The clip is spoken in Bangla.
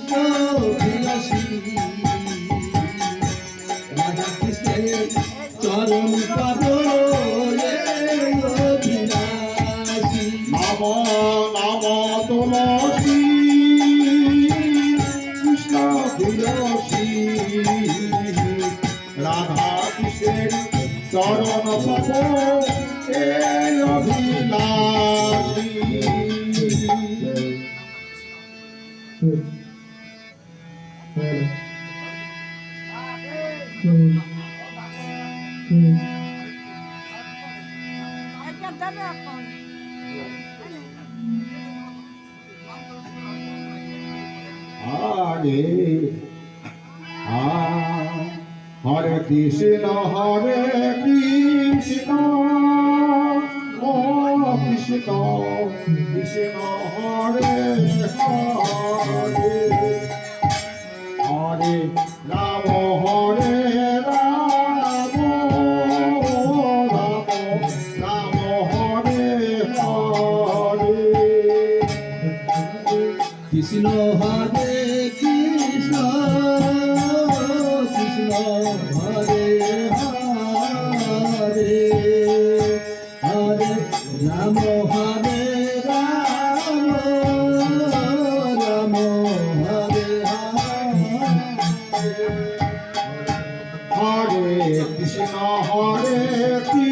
বিলাসী রাধা কৃষ্ণের চরণ পাবলে বিলাসী নাম নাম তুলসী কৃষ্ণ তুলসী রাধা কৃষ্ণের চরণ পাব এই অভিলাষী হরে হরে কৃষ্ণ ও কৃষ্ণ কৃষ্ণ হরে হরে হরে রাম রাম রাম হরে হরে কৃষ্ণ হরে কৃষ্ণ কৃষ্ণ হরে হরে হরে রাম হরে রাম রাম হরে হরে কৃষ্ণ হরে কৃষ্ণ